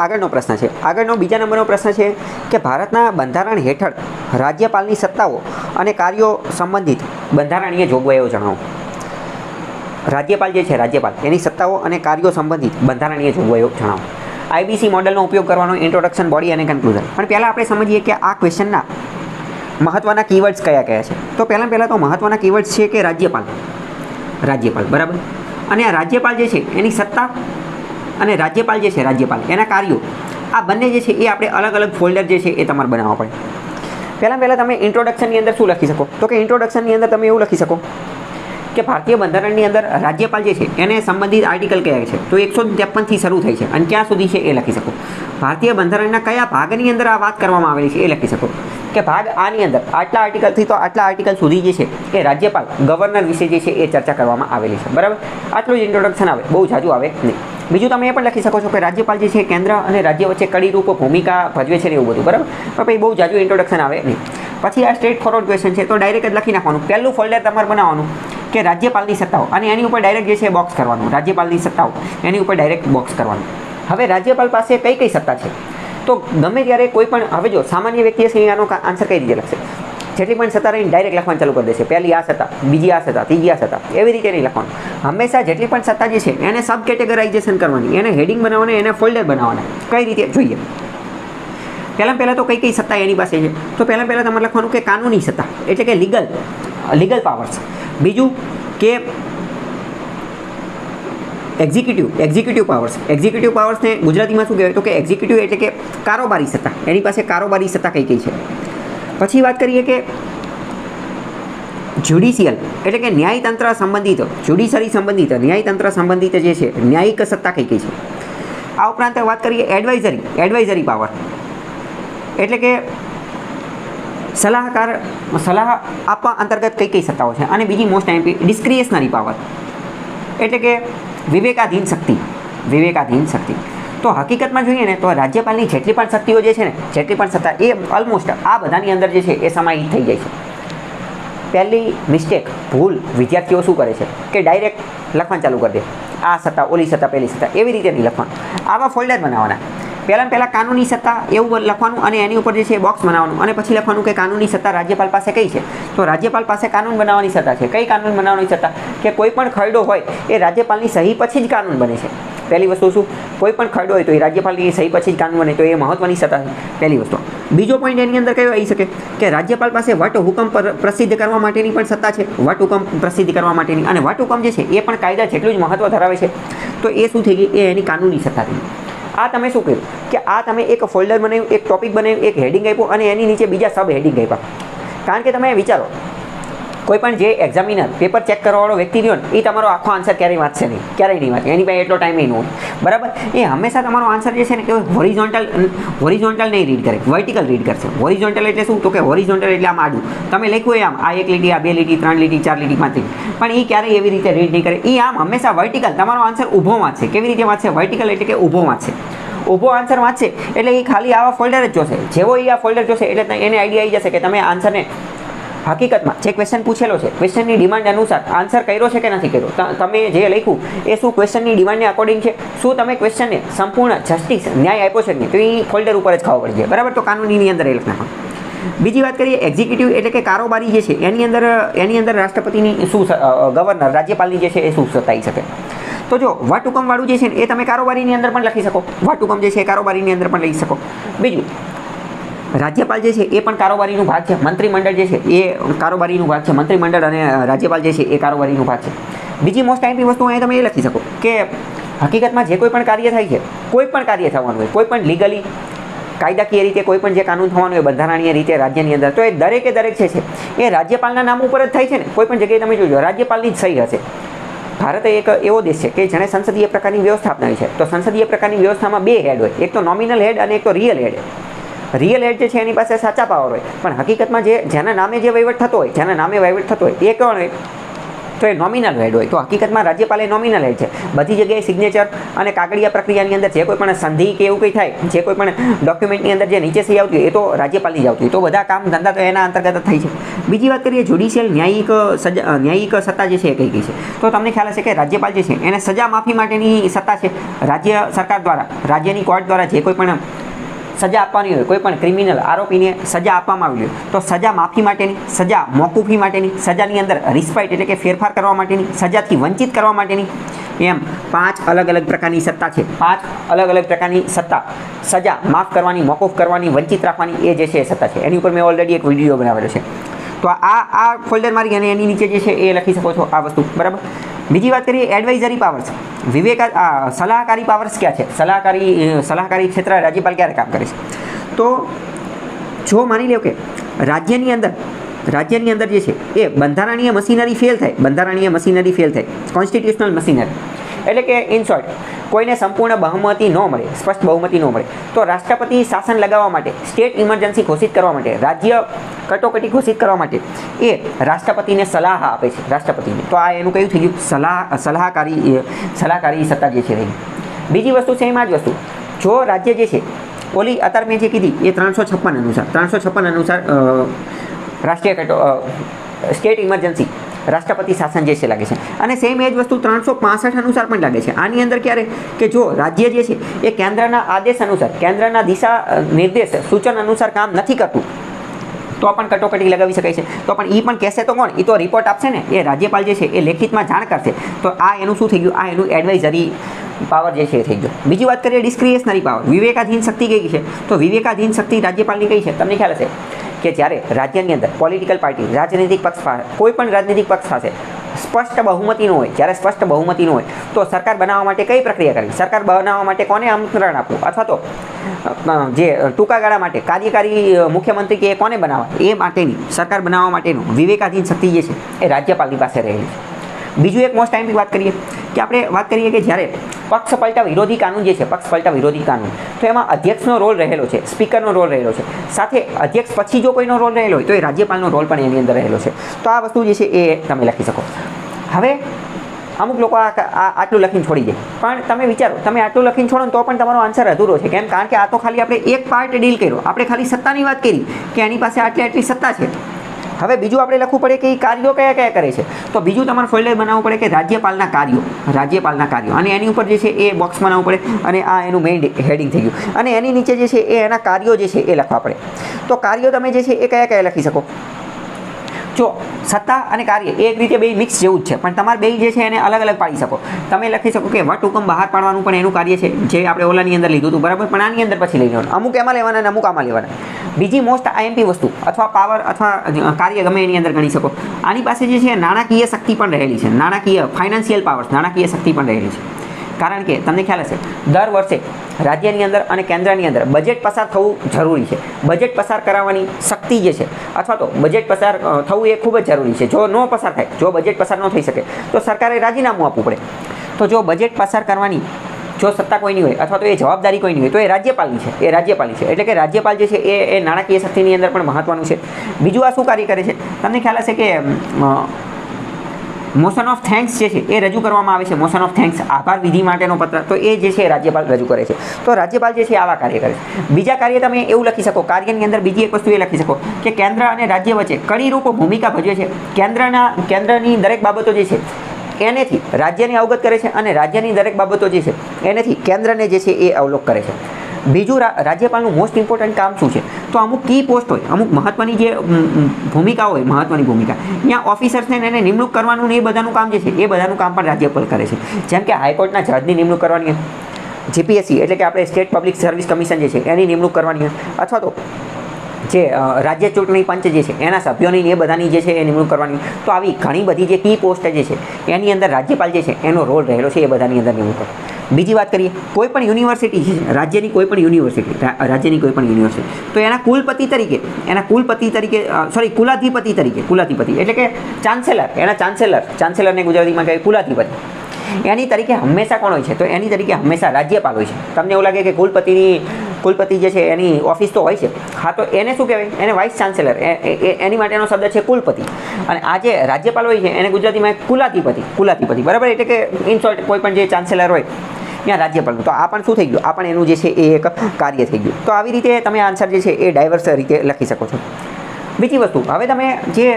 આગળનો પ્રશ્ન છે, આગળનો બીજા નંબરનો પ્રશ્ન છે કે ભારતના બંધારણ હેઠળ રાજ્યપાલની સત્તાઓ અને કાર્યો સંબંધિત બંધારણીય જોગવાઈઓ જણાવો. રાજ્યપાલ જે છે રાજ્યપાલ એની સત્તાઓ અને કાર્યો સંબંધિત બંધારણીય જોગવાઈઓ જણાવો. IBC મોડલનો ઉપયોગ કરવાનો, ઇન્ટ્રોડક્શન, બોડી અને કન્ક્લુઝન. પણ પહેલાં આપણે સમજીએ કે આ ક્વેશ્ચનના મહત્ત્વના કીવર્ડ્સ કયા કયા છે. તો પહેલાં તો મહત્ત્વના કીવર્ડ્સ છે કે રાજ્યપાલ, બરાબર. અને આ રાજ્યપાલ જે છે એની સત્તા અને રાજ્યપાલ જે છે રાજ્યપાલ એના કાર્યો, આ બંને જે છે એ આપણે અલગ અલગ ફોલ્ડર જે છે એ તમારે બનાવવા પડે. પહેલાં તમે ઇન્ટ્રોડક્શનની અંદર શું લખી શકો? તો કે ઇન્ટ્રોડક્શનની અંદર તમે એવું લખી શકો કે ભારતીય બંધારણની અંદર રાજ્યપાલ જે છે એને સંબંધિત આર્ટિકલ કયા છે? તો 153થી શરૂ થઈ છે અને ક્યાં સુધી છે એ લખી શકો. ભારતીય બંધારણના કયા ભાગની અંદર આ વાત કરવામાં આવેલી છે એ લખી શકો કે ભાગ આની અંદર આટલા આર્ટિકલથી તો આટલા આર્ટિકલ સુધી જે છે એ રાજ્યપાલ, ગવર્નર વિશે જે છે એ ચર્ચા કરવામાં આવેલી છે, બરાબર. આટલું જ ઇન્ટ્રોડક્શન આવે, બહુ જાજુ આવે નહીં. બીજું તમે એ પણ લખી શકો છો કે રાજ્યપાલ જે છે કેન્દ્ર અને રાજ્ય વચ્ચે કડીરૂપ ભૂમિકા ભજવે છે ને એવું બધું, બરાબર. પણ પછી બહુ જાજુ ઇન્ટ્રોડક્શન આવે નહીં. પછી આ સ્ટ્રેટ ફોરવર્ડ ક્વેશ્ચન છે તો ડાયરેક્ટ જ લખી નાખવાનું. પહેલું ફોલ્ડર તમારે બનાવવાનું કે રાજ્યપાલની સત્તાઓ અને એની ઉપર ડાયરેક્ટ જે છે બોક્સ કરવાનું. રાજ્યપાલની સત્તાઓ એની ઉપર ડાયરેક્ટ બોક્સ કરવાનું. હવે રાજ્યપાલ પાસે કઈ કઈ સત્તા છે? તો ગમે ત્યારે કોઈ પણ, હવે જો સામાન્ય વ્યક્તિ હશે આનો આન્સર કઈ રીતે લખશે? જેટલી પણ સત્તા રહીને ડાયરેક્ટ લખવાનું ચાલુ કરી દેશે. પહેલી આ સત્તા, બીજી આ સત્તા, ત્રીજી આ સત્તા, એવી રીતે નહીં લખવાનું. હંમેશા જેટલી પણ સત્તા જે છે એને સબ કેટેગરાઇઝેશન કરવાની, એને હેડિંગ બનાવવાના, એને ફોલ્ડર બનાવવાના. કઈ રીતે જોઈએ? પહેલાં તો કઈ સત્તા એની પાસે છે? તો પહેલાં તમારે લખવાનું કે કાનૂની સત્તા એટલે કે લીગલ પાવર્સ. બીજું કે એક્ઝિક્યુટિવ પાવર્સને ગુજરાતીમાં શું કહેવાય? તો કે એક્ઝિક્યુટિવ એટલે કે કારોબારી સત્તા. એની પાસે કારોબારી સત્તા કઈ છે? પછી વાત કરીએ કે જ્યુડિશિયલ એટલે કે ન્યાયતંત્ર સંબંધિત, જ્યુડિશરી સંબંધિત, ન્યાયતંત્ર સંબંધિત જે છે ન્યાયિક સત્તા કઈ છે? આ ઉપરાંત વાત કરીએ એડવાઇઝરી પાવર એટલે કે સલાહ આપવા અંતર્ગત કઈ સત્તાઓ છે. અને બીજી મોસ્ટ એમ્પી ડિસ્ક્રિશનરી પાવર એટલે કે વિવેકાધીન શક્તિ. તો હકીકતમાં જોઈએ ને તો રાજ્યપાલની જેટલી પણ શક્તિઓ જે છે ને, જેટલી પણ સત્તા એ ઓલમોસ્ટ આ બધાની અંદર જે છે એ સમાહિત થઈ જાય છે. પહેલી મિસ્ટેક, ભૂલ વિદ્યાર્થીઓ શું કરે છે કે ડાયરેક્ટ લખવાનું ચાલુ કરી દે, આ સત્તા, ઓલી સત્તા, પહેલી સત્તા, એવી રીતે નહીં લખવાનું. આવા ફોલ્ડર બનાવવાના. પહેલાં કાનૂની સત્તા એવું લખવાનું અને એની ઉપર જે છે બોક્સ બનાવવાનું અને પછી લખવાનું કે કાનૂની સત્તા રાજ્યપાલ પાસે કઈ છે? તો રાજ્યપાલ પાસે કાનૂન બનાવવાની સત્તા છે. કઈ કાનૂન બનાવવાની સત્તા? કે કોઈ પણ ખરડો હોય એ રાજ્યપાલની સહી પછી જ કાનૂન બને છે. પહેલી વસ્તુ શું? કોઈ પણ ખરડો હોય તો એ રાજ્યપાલની સહી પછી જ કાનૂન બને, તો એ મહત્વની સત્તા છે, પહેલી વસ્તુ. બીજો પોઈન્ટ એની અંદર કયો આવી શકે કે રાજ્યપાલ પાસે વટ હુકમ પ્રસિદ્ધ કરવા માટેની પણ સત્તા છે. વટ હુકમ પ્રસિદ્ધ કરવા માટેની, અને વટ હુકમ જે છે એ પણ કાયદા જેટલું જ મહત્વ ધરાવે છે. તો એ શું થઈ ગઈ? એ એની કાનૂની સત્તા થઈ. આ તમે શું કર્યું કે આ તમે એક ફોલ્ડર બનાવ્યું, એક ટોપિક બનાવ્યું, એક હેડિંગ આપ્યું અને એની નીચે બીજા સબ હેડિંગ આપ્યા. કારણ કે તમે વિચારો, કોઈ પણ જે એક્ઝામિનર પેપર ચેક કરવાવાળો વ્યક્તિ રહ્યો ને એ તમારો આખો આન્સર ક્યારેય વાંચશે નહીં, એની પાસે એટલો ટાઈમ નહીં હોય, બરાબર. એ હંમેશા તમારો આન્સર જે છે ને કે હોરિઝોન્ટલ નહીં રીડ કરે, વર્ટિકલ રીડ કરશે. હોરિઝોન્ટલ એટલે શું? તો કે હોરિઝોન્ટલ એટલે આમ આડું. તમે લખ્યું હોય આમ, આ 1 લીટી, આ 2 લીટી, 3 લીટી, 4 લીટી, 5 લીટી, પણ એ ક્યારેય એવી રીતે રીડ નહીં કરે. એ આમ હંમેશા વર્ટિકલ તમારો આન્સર ઊભો વાંચશે. કેવી રીતે વાંચશે? વર્ટિકલ એટલે કે ઊભો વાંચશે. ઊભો આન્સર વાંચશે એટલે એ ખાલી આવા ફોલ્ડર જ જોશે. જેવો એ આ ફોલ્ડર જોશે એટલે એને આઈડિયા આવી જશે કે તમે આન્સરને હકીકતમાં જે ક્વેશ્ચન પૂછેલો છે, ક્વેશ્ચનની ડિમાન્ડ અનુસાર આન્સર કર્યો છે કે નથી કર્યો, તમે જે લખ્યું એ શું ક્વેશ્ચનની ડિમાન્ડને અકોર્ડિંગ છે, શું તમે ક્વેશ્ચનને સંપૂર્ણ જસ્ટિસ, ન્યાય આપ્યો છે કે નહીં, તો એ ફોલ્ડર ઉપર જ ખાવા પડશે, બરાબર. તો કાનૂનીની અંદર એ લખી નાખવાનું. બીજી વાત કરીએ એક્ઝિક્યુટિવ એટલે કે કારોબારી જે છે એની અંદર રાષ્ટ્રપતિની શું, ગવર્નર, રાજ્યપાલની જે છે એ શું સત્તા આવી શકે? તો જો વટ હુકમ વાળું જે છે ને એ તમે કારોબારીની અંદર પણ લખી શકો. વટ હુકમ જે છે એ કારોબારીની અંદર પણ લખી શકો. બીજું રાજ્યપાલ જે છે એ પણ કારોબારીનો ભાગ છે. મંત્રીમંડળ જે છે એ કારોબારીનો ભાગ છે. મંત્રીમંડળ અને રાજ્યપાલ જે છે એ કારોબારીનો ભાગ છે. બીજી મોસ્ટ આઈમ્પી વસ્તુ અહીંયા તમે એ લખી શકો કે હકીકતમાં જે કોઈ પણ કાર્ય થાય છે, કોઈ પણ કાર્ય થવાનું હોય, કોઈ પણ લીગલી, કાયદાકીય રીતે કોઈ પણ જે કાનૂન થવાનું હોય બંધારણીય રીતે રાજ્યની અંદર, તો એ દરેક જે છે એ રાજ્યપાલના નામ ઉપર જ થાય છે ને. કોઈ પણ જગ્યાએ તમે જોજો રાજ્યપાલની જ સહી હશે. ભારત એક એવો દેશ છે કે જેણે સંસદીય પ્રકારની વ્યવસ્થા અપનાવી છે. તો સંસદીય પ્રકારની વ્યવસ્થામાં 2 હેડ હોય, એક તો નોમિનલ હેડ અને એક તો રિયલ હેડ. રિયલ હેડ જે છે એની પાસે સાચા પાવર હોય, પણ હકીકતમાં જેના નામે જે વહીવટ થતો હોય, એ કોણ હોય? તો એ નોમિનલ હેડ હોય. તો હકીકતમાં રાજ્યપાલ એ નોમિનલ હેડ છે. બધી જગ્યાએ સિગ્નેચર અને કાગળિયા પ્રક્રિયાની અંદર જે કોઈ પણ સંધિ કે એવું કંઈ થાય, જે કોઈ પણ ડોક્યુમેન્ટની અંદર જે નીચે સહી આવતી હોય એ તો રાજ્યપાલની જ આવતી હોય. તો બધા કામ ધંધા તો એના અંતર્ગત જ થાય છે. બીજી વાત કરીએ જ્યુડિશિયલ, ન્યાયિક સત્તા જે છે એ કઈ છે? તો તમને ખ્યાલ હશે કે રાજ્યપાલ જે છે એને સજા માફી માટેની સત્તા છે. રાજ્ય સરકાર દ્વારા, રાજ્યની કોર્ટ દ્વારા જે કોઈ પણ સજા આપવાની હોય, કોઈ પણ ક્રિમિનલ આરોપીને સજા આપવામાં આવી હોય તો સજા માફી માટેની, સજા મોકૂફી માટેની, સજાની અંદર રિસ્પાઇટ એટલે કે ફેરફાર કરવા માટેની, સજાથી વંચિત કરવા માટેની, એમ 5 અલગ અલગ પ્રકારની સત્તા છે. 5 અલગ અલગ પ્રકારની સત્તા, સજા માફ કરવાની, મોકૂફ કરવાની, વંચિત રાખવાની, એ જે છે એ સત્તા છે. એની ઉપર મેં ઓલરેડી એક વિડીયો બનાવેલો છે. તો આ ફોલ્ડર મારી અને એની નીચે જે છે એ લખી શકો છો આ વસ્તુ, બરાબર. બીજી વાત કરીએ એડવાઇઝરી પાવર્સ, સલાહકારી પાવર્સ ક્યાં છે? સલાહકારી ક્ષેત્ર રાજ્યપાલ ક્યારે કામ કરે છે? તો જો માની લો કે રાજ્યની અંદર જે છે એ બંધારણીય મશીનરી ફેલ થાય, કોન્સ્ટિટ્યુશનલ મશીનરી, એટલે કે ઇન શોર્ટ કોઈને સંપૂર્ણ બહુમતી ન મળે, સ્પષ્ટ બહુમતી ન મળે, તો રાષ્ટ્રપતિ શાસન લગાવવા માટે, સ્ટેટ ઇમરજન્સી ઘોષિત કરવા માટે, રાજ્ય કટોકટી ઘોષિત કરવા માટે એ રાષ્ટ્રપતિને સલાહ આપે છે, રાષ્ટ્રપતિને. તો આ એનું કયું થઈ ગયું? સલાહકારી સત્તા જે છે. બીજી વસ્તુ છે એમાં જ વસ્તુ, જો રાજ્ય જે છે ઓલી અત્યારે મેં જે કીધી એ 356 અનુસાર રાષ્ટ્રીય સ્ટેટ ઇમરજન્સી રાષ્ટ્રપતિ શાસન જે છે લાગે છે. અને સેમ એ જ વસ્તુ 365 અનુસાર પણ લાગે છે. આની અંદર ક્યારે કે જો રાજ્ય જે છે એ કેન્દ્રના આદેશ અનુસાર, કેન્દ્રના દિશા નિર્દેશ સૂચન અનુસાર કામ નથી કરતું તો પણ કટોકટી લગાવી શકાય છે. તો પણ એ પણ કહેશે તો કોણ? એ તો રિપોર્ટ આપશે ને, એ રાજ્યપાલ જે છે એ લેખિતમાં જાણ કરશે. તો આ એનું શું થઈ ગયું? આ એનું એડવાઇઝરી પાવર જે છે એ થઈ ગયો. બીજી વાત કરીએ ડિસ્ક્રિએશનરી પાવર, વિવેકાધીન શક્તિ કઈ છે? તો વિવેકાધીન શક્તિ રાજ્યપાલની કઈ છે? તમને ખ્યાલ હશે કે જ્યારે રાજ્યની અંદર પોલિટિકલ પાર્ટી, રાજનીતિક પક્ષ, કોઈ પણ રાજનીતિક પક્ષ પાસે સ્પષ્ટ બહુમતી ન હોય, જ્યારે સ્પષ્ટ બહુમતી ન હોય તો સરકાર બનાવવા માટે કઈ પ્રક્રિયા કરવી? સરકાર બનાવવા માટે કોને આમંત્રણ આપવું? અથવા તો જે ટૂંકા ગાળા માટે કાર્યકારી મુખ્યમંત્રી કે કોને બનાવવા, એ માટેની સરકાર બનાવવા માટેનું વિવેકાધીન શક્તિ જે છે એ રાજ્યપાલની પાસે રહેલી છે. બીજું એક મોસ્ટ ટાઈમની વાત કરીએ કે આપણે વાત કરીએ કે જ્યારે પક્ષ પલટા વિરોધી કાનૂન જે છે, પક્ષ પલટા વિરોધી કાનૂન, તો એમાં અધ્યક્ષનો રોલ રહેલો છે, સ્પીકરનો રોલ રહેલો છે, સાથે અધ્યક્ષ પછી જો કોઈનો રોલ રહેલો હોય તો એ રાજ્યપાલનો રોલ પણ એની અંદર રહેલો છે. તો આ વસ્તુ જે છે એ તમે લખી શકો. હવે અમુક લોકો આટલું લખીને છોડી દે, પણ તમે વિચારો, તમે આટલું લખીને છોડો ને તો પણ તમારો આન્સર અધૂરો છે. કેમ? કારણ કે આ તો ખાલી આપણે એક પાર્ટ ડીલ કર્યો, આપણે ખાલી સત્તાની વાત કરી કે એની પાસે આટલી સત્તા છે. હવે બીજું આપણે લખવું પડે કે એ કાર્યો કયા કયા કરે છે. તો બીજું તમારે ફોલ્ડર બનાવવું પડે કે રાજ્યપાલના કાર્યો, અને એની ઉપર જે છે એ બોક્સ બનાવવું પડે, અને આ એનું મેઇન હેડિંગ થઈ ગયું. અને એની નીચે જે છે એ એના કાર્યો જે છે એ લખવા પડે. તો કાર્યો તમે જે છે એ કયા કયા લખી શકો? જો સત્તા અને કાર્ય એક રીતે બે મિક્સ જેવું જ છે, પણ તમારે બે જે છે એને અલગ અલગ પાડી શકો. તમે લખી શકો કે વટ હુકમ બહાર પાડવાનું પણ એનું કાર્ય છે, જે આપણે ઓલાની અંદર લીધું હતું, બરાબર, પણ આની અંદર પછી લઈ લેવાનું. અમુક એમાં લેવાના અને અમુક આમાં લેવાના. બીજી મોસ્ટ આઈએમપી વસ્તુ અથવા પાવર અથવા કાર્ય ગમે એની અંદર ગણી શકો. આની પાસે જે છે નાણાકીય શક્તિ પણ રહેલી છે, નાણાકીય ફાઇનાન્શિયલ પાવર્સ, નાણાકીય શક્તિ પણ રહેલી છે. કારણ કે તમને ખ્યાલ હશે દર વર્ષે રાજ્યની અંદર અને કેન્દ્રની અંદર બજેટ પસાર થવું જરૂરી છે. બજેટ પસાર કરાવવાની શક્તિ જે છે, અથવા તો બજેટ પસાર થવું એ ખૂબ જ જરૂરી છે. જો ન પસાર થાય, જો બજેટ પસાર ન થઈ શકે તો સરકારે રાજીનામું આપવું પડે. તો જો બજેટ પસાર કરવાની જો સત્તા કોઈની હોય અથવા તો એ જવાબદારી કોઈની હોય તો એ રાજ્યપાલની છે. એટલે કે રાજ્યપાલ જે છે એ નાણાકીય શક્તિની અંદર પણ મહત્વનું છે. બીજું આ શું કાર્ય કરે છે? તમને ખ્યાલ હશે કે મોશન ઓફ થેન્ક્સ જે છે એ રજૂ કરવામાં આવે છે. મોશન ઓફ થેન્ક્સ, આભાર વિધિ માટેનો પત્ર, તો એ જે છે રાજ્યપાલ રજૂ કરે છે. તો રાજ્યપાલ જે છે આવા કાર્ય કરે છે. બીજા કાર્ય તમે એવું લખી શકો, કાર્યની અંદર બીજી એક વસ્તુ એ લખી શકો કે કેન્દ્ર અને રાજ્ય વચ્ચે કડીરૂપ ભૂમિકા ભજવે છે. કેન્દ્રની દરેક બાબતો જે છે એનેથી રાજ્યને અવગત કરે છે, અને રાજ્યની દરેક બાબતો જે છે એનેથી કેન્દ્રને જે છે એ અવલોક કરે છે. બીજું રાજ્યપાલનું મોસ્ટ ઇમ્પોર્ટન્ટ કામ શું છે? તો અમુક કી પોસ્ટ હોય, અમુક મહત્વની જે ભૂમિકા હોય, મહત્વની ભૂમિકા, ત્યાં ઓફિસર્સને એને નિમણૂક કરવાનું ને એ બધાનું કામ જે છે એ બધાનું કામ પણ રાજ્યપાલ કરે છે. જેમ કે હાઈકોર્ટના જજની નિમણૂક કરવાની, જીપીએસસી એટલે કે આપણે સ્ટેટ પબ્લિક સર્વિસ કમિશન જે છે એની નિમણૂક કરવાની, અથવા તો જે રાજ્ય ચૂંટણી પંચ જે છે એના સભ્યોની એ બધાની જે છે એ નિમણૂક કરવાની. તો આવી ઘણી બધી જે કી પોસ્ટ જે છે એની અંદર રાજ્યપાલ જે છે એનો રોલ રહેલો છે, એ બધાની અંદર નિમણૂક કરે. બીજી વાત કરીએ, કોઈ પણ યુનિવર્સિટી છે, રાજ્યની કોઈ પણ યુનિવર્સિટી, તો એના કુલપતિ તરીકે કુલાધિપતિ એટલે કે ચાન્સેલરને ગુજરાતીમાં કહે કુલાધિપતિ, એની તરીકે હંમેશા કોણ હોય છે? તો એની તરીકે હંમેશા રાજ્યપાલ હોય છે. તમને એવું લાગે કે કુલપતિ જે છે એની ઓફિસ તો હોય છે, હા, તો એને શું કહેવાય? એને વાઇસ ચાન્સેલર, એની માટેનો શબ્દ છે કુલપતિ. અને આ જે રાજ્યપાલ હોય છે એને ગુજરાતીમાં કુલાધિપતિ, બરાબર. એટલે કે ઇન શોર્ટ કોઈ પણ જે ચાન્સેલર હોય ત્યાં રાજ્યપાલનું. તો આ પણ શું થઈ ગયું? આ પણ એનું જે છે એ એક કાર્ય થઈ ગયું. તો આવી રીતે તમે આન્સર જે છે એ ડાયવર્સ રીતે લખી શકો છો. બીજી વસ્તુ, હવે તમે જે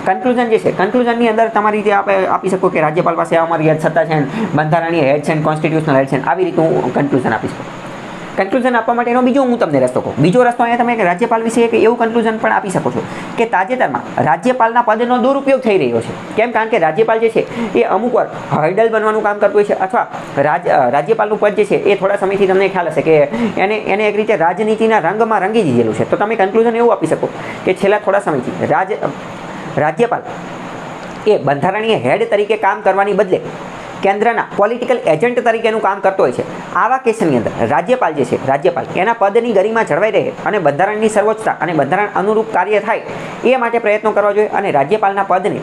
કન્ક્લુઝન જે છે, કન્ક્લુઝનની અંદર તમારી રીતે આપી શકો કે રાજ્યપાલ પાસે અમારી હેડ સત્તા છે, બંધારણીય હેડ છે, કોન્સ્ટિટ્યુશનલ હેડ છે, આવી રીતે હું કન્ક્લુઝન આપી શકું. કન્ક્લુઝન આપવા માટેનો બીજો હું તમને રસ્તો કહું. બીજો રસ્તો અહીંયા તમે રાજ્યપાલ વિશે એક એવું કન્ક્લુઝન પણ આપી શકો છો કે તાજેતરમાં રાજ્યપાલના પદનો દુરુપયોગ થઈ રહ્યો છે. કેમ? કારણ કે રાજ્યપાલ જે છે એ અમુક વાર હર્ડલ બનવાનું કામ કરતું હોય છે, અથવા રાજ્યપાલનું પદ જે છે એ થોડા સમયથી તમને ખ્યાલ હશે કે એને એક રીતે રાજનીતિના રંગમાં રંગી દીધેલું છે. તો તમે કન્ક્લુઝન એવું આપી શકો કે છેલ્લા થોડા સમયથી રાજ્યપાલ એ બંધારણીય હેડ તરીકે કામ કરવાની બદલે કેન્દ્રના પોલિટિકલ એજન્ટ તરીકેનું કામ કરતો હોય છે. આવા કેસની અંદર રાજ્યપાલ જે છે, રાજ્યપાલ એના પદની ગરિમા જળવાઈ રહે અને બંધારણની સર્વોચ્ચતા અને બંધારણ અનુરૂપ કાર્ય થાય એ માટે પ્રયત્નો કરવા જોઈએ, અને રાજ્યપાલના પદને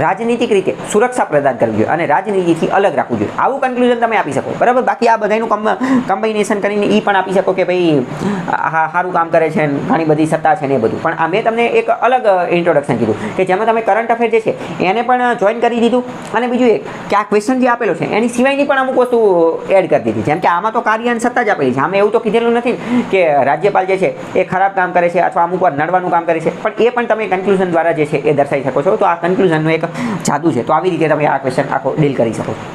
રાજનીતિક રીતે સુરક્ષા પ્રદાન કરવી જોઈએ અને રાજનીતિથી અલગ રાખવું જોઈએ. આવું કન્ક્લુઝન તમે આપી શકો, બરાબર. બાકી આ બધાનું કમ્બાઇનેશન કરીને એ પણ આપી શકો કે ભાઈ હા સારું કામ કરે છે, ઘણી બધી સત્તા છે ને એ બધું. પણ આ મેં તમને એક અલગ ઇન્ટ્રોડક્શન કીધું કે જેમાં તમે કરંટ અફેર જે છે એને પણ જોઈન કરી દીધું, અને બીજું એક કે આ ક્વેશ્ચન જે આપેલો છે એની સિવાયની પણ અમુક વસ્તુ એડ કરી દીધી. જેમ કે આમાં તો કાર્ય અને સત્તા જ આપેલી છે, આમાં એવું તો કીધેલું નથી કે રાજ્યપાલ જે છે એ ખરાબ કામ કરે છે અથવા અમુક વાર નડવાનું કામ કરે છે, પણ એ પણ તમે કન્ક્લુઝન દ્વારા જે છે એ દર્શાવી શકો છો. તો આ કન્ક્લુઝનનો એક જાદુ છે. તો આવી રીતે તમે આ ક્વેશ્ચન આખો ડીલ કરી શકો છો.